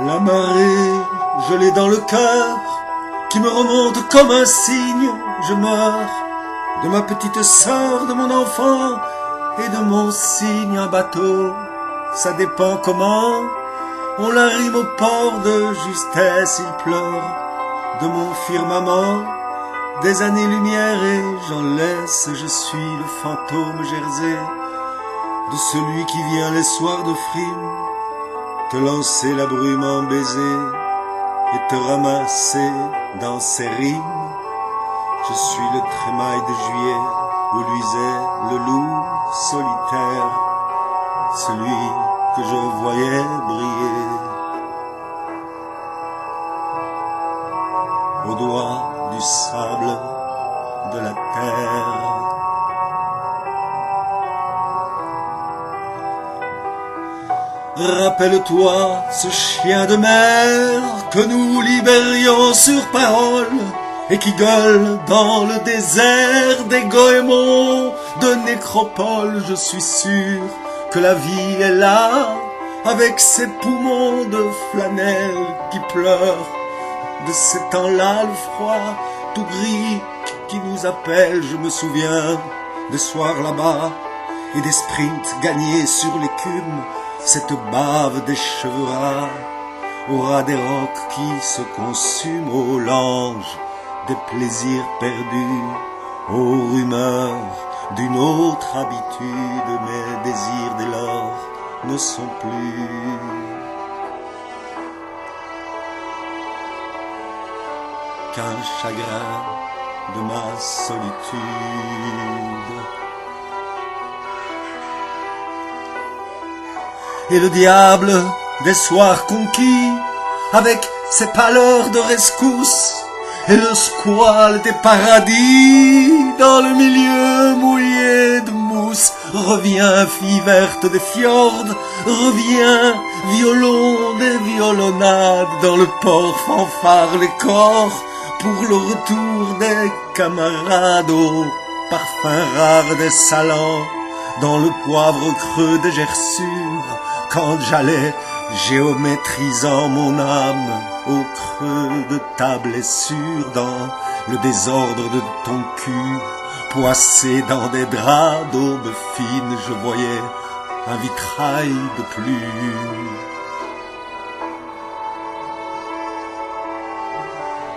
La marée, je l'ai dans le cœur, qui me remonte comme un cygne. Je meurs de ma petite sœur, de mon enfant et de mon cygne. Un bateau, ça dépend comment. On la rime au port de justesse, il pleure de mon firmament. Des années-lumière et j'en laisse, je suis le fantôme jersey de celui qui vient les soirs de frime te lancer la brume en baiser et te ramasser dans ses rimes. Je suis le trémail de juillet où luisait le loup solitaire, celui que je voyais briller au doigt du sable de la terre. Rappelle-toi ce chien de mer que nous libérions sur parole et qui gueule dans le désert des goémons de nécropole. Je suis sûr que la vie est là avec ses poumons de flanelle qui pleurent de ces temps-là, le froid tout gris qui nous appelle. Je me souviens des soirs là-bas et des sprints gagnés sur l'écume. Cette bave des cheveux ras aura des rocs qui se consument aux langes des plaisirs perdus, aux rumeurs d'une autre habitude. Mes désirs dès lors ne sont plus qu'un chagrin de ma solitude. Et le diable des soirs conquis, avec ses pâleurs de rescousse, et le squale des paradis, dans le milieu mouillé de mousse, revient fille verte des fjords, revient violon des violonnades, dans le port fanfare les corps, pour le retour des camarades, au parfum rare des salons, dans le poivre creux des gerçures, quand j'allais géométrisant mon âme au creux de ta blessure, dans le désordre de ton cul, poissé dans des draps d'aube fine, je voyais un vitrail de pluie.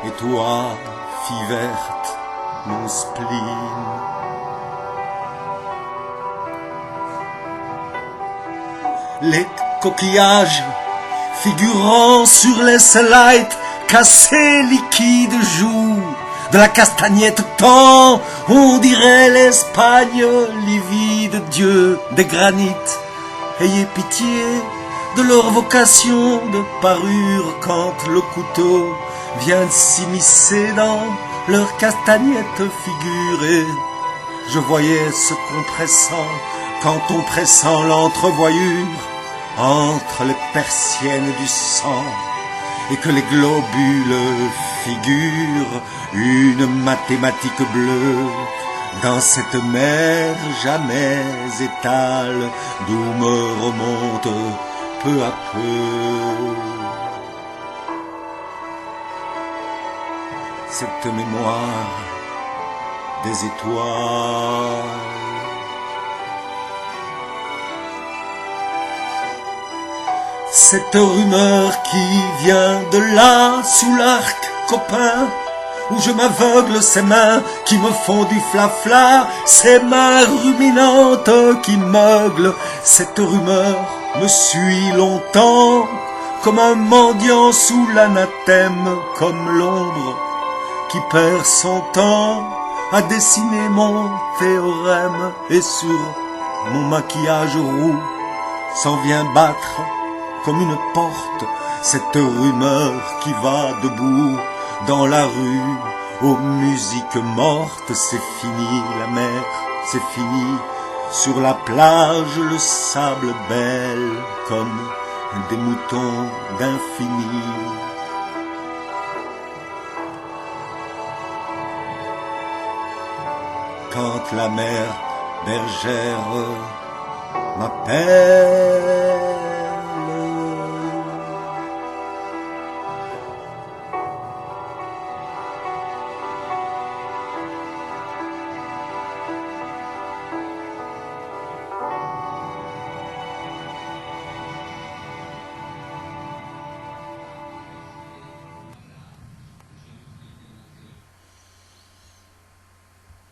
Et toi, fille verte, mon spleen, les coquillages figurant sur les slides cassés liquides jouent de la castagnette tant on dirait l'Espagne livide. Dieu des granites, ayez pitié de leur vocation de parure quand le couteau vient s'immiscer dans leur castagnette figurée. Je voyais ce compressant quand on pressant l'entrevoyure entre les persiennes du sang, et que les globules figurent une mathématique bleue dans cette mer jamais étale d'où me remonte peu à peu cette mémoire des étoiles. Cette rumeur qui vient de là, sous l'arc copain, où je m'aveugle, ces mains qui me font du flafla, ces mains ruminantes qui meuglent. Cette rumeur me suit longtemps, comme un mendiant sous l'anathème, comme l'ombre qui perd son temps à dessiner mon théorème. Et sur mon maquillage roux s'en vient battre comme une porte cette rumeur qui va debout dans la rue aux musiques mortes. C'est fini la mer, c'est fini sur la plage, le sable belle comme des moutons d'infini. Quand la mer bergère m'appelle,